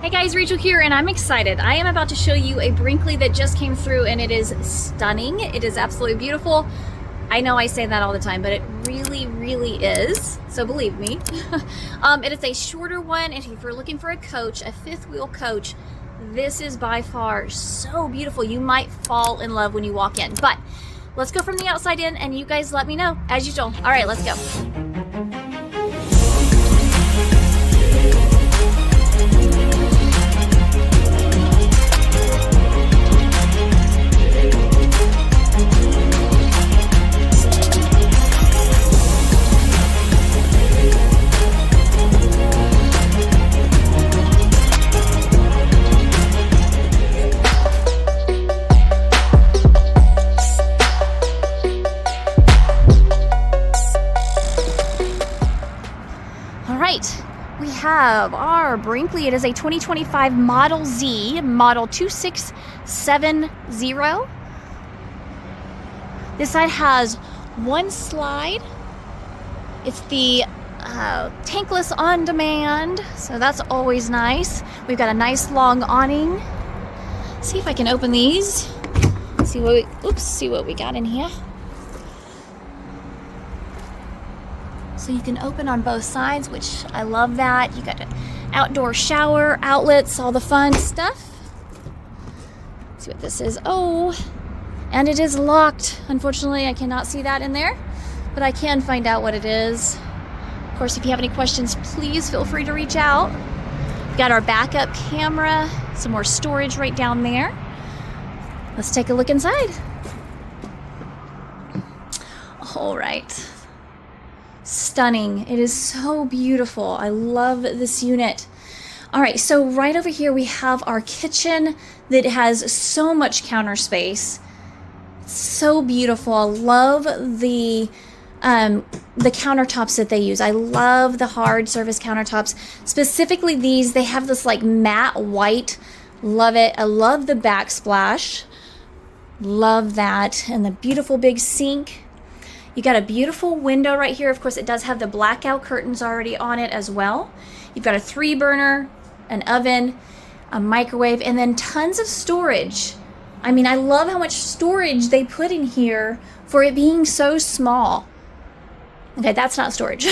Hey guys, Rachel here, and I'm excited. I am about to show you a Brinkley that just came through, and it is stunning. It is absolutely beautiful. I know I say that all the time, but it really is. So believe me. It is a shorter one, and if you're looking for a coach, a fifth wheel coach, this is by far so beautiful. You might fall in love when you walk in. But let's go from the outside in, and you guys let me know as usual. All right, let's go. We have our Brinkley. It is a 2025 Model Z, model 2670. This side has one slide. It's the tankless on demand, so that's always nice. We've got a nice long awning. See if I can open these. See what we got in here. So you can open on both sides, which I love that. You got an outdoor shower, outlets, all the fun stuff. Let's see what this is. Oh, and it is locked. Unfortunately, I cannot see that in there, but I can find out what it is. Of course, if you have any questions, please feel free to reach out. We've got our backup camera, some more storage right down there. Let's take a look inside. All right. Stunning. It is so beautiful. I love this unit. All right, so right over here we have our kitchen that has so much counter space. So beautiful. I love the countertops that they use. I love the hard surface countertops. Specifically these, they have this like matte white. Love it. I love the backsplash. Love that. And the beautiful big sink. You got a beautiful window right here. Of course, it does have the blackout curtains already on it as well. You've got a 3-burner, an oven, a microwave, and then tons of storage. I mean, I love how much storage they put in here for it being so small. Okay, that's not storage.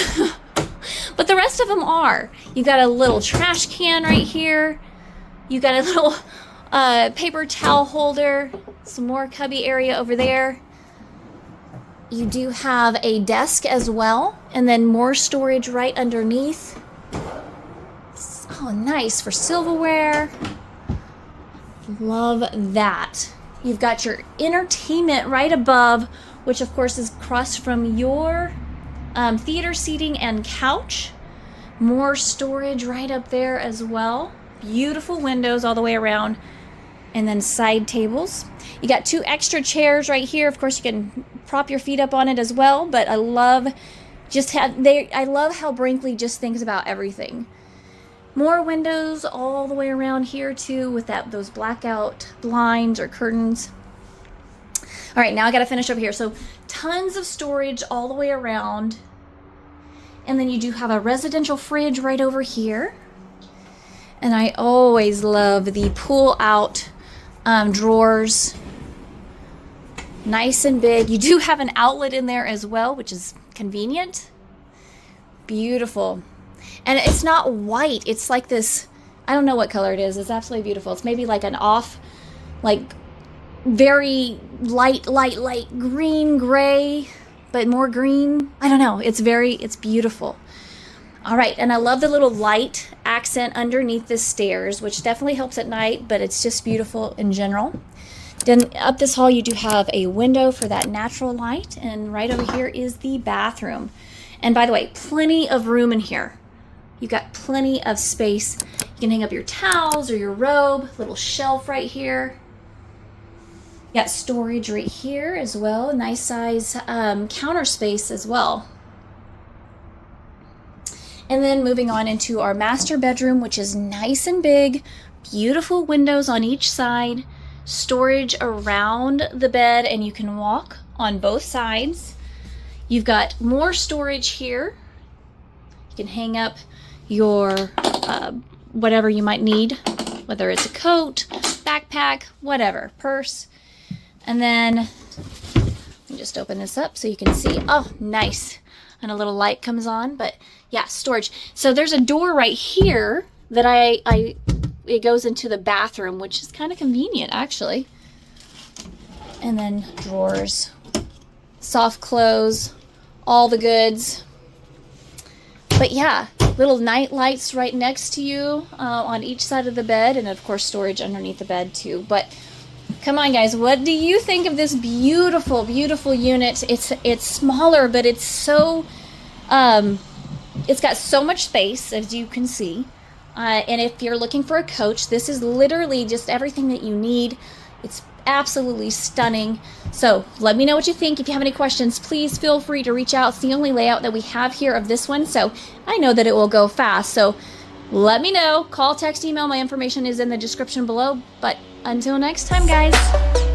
But the rest of them are. You've got a little trash can right here. You got a little paper towel holder, some more cubby area over there. You do have a desk as well, and then more storage right underneath. Oh, nice for silverware. Love that. You've got your entertainment right above, which of course is across from your theater seating and couch. More storage right up there as well. Beautiful windows all the way around. And then side tables. You got 2 extra chairs right here. Of course, you can prop your feet up on it as well. But I love how Brinkley just thinks about everything. More windows all the way around here too, with those blackout blinds or curtains. All right, now I got to finish over here. So tons of storage all the way around, and then you do have a residential fridge right over here. And I always love the pull-out drawers. Nice and big. You do have an outlet in there as well, which is convenient. Beautiful. And it's not white. It's like this, I don't know what color it is. It's absolutely beautiful. It's maybe like an off, like very light green, gray, but more green. I don't know. It's beautiful. All right, and I love the little light accent underneath the stairs, which definitely helps at night, but it's just beautiful in general. Then up this hall, you do have a window for that natural light, and right over here is the bathroom. And by the way, plenty of room in here. You've got plenty of space. You can hang up your towels or your robe, little shelf right here. You got storage right here as well, nice size counter space as well. And then moving on into our master bedroom, which is nice and big, beautiful windows on each side, storage around the bed, and you can walk on both sides. You've got more storage here. You can hang up your whatever you might need, whether it's a coat, backpack, whatever, purse. And then let me just open this up so you can see. Oh, nice. And a little light comes on, but yeah, storage. So there's a door right here that it goes into the bathroom, which is kind of convenient actually. And then drawers, soft clothes, all the goods. But yeah, little night lights right next to you on each side of the bed, and of course storage underneath the bed too. But come on guys, what do you think of this beautiful, beautiful unit? It's smaller, but it's so, it's got so much space, as you can see. And if you're looking for a coach, this is literally just everything that you need. It's absolutely stunning. So let me know what you think. If you have any questions, please feel free to reach out. It's the only layout that we have here of this one, so I know that it will go fast. So let me know. Call, text, email. My information is in the description below. But until next time, guys.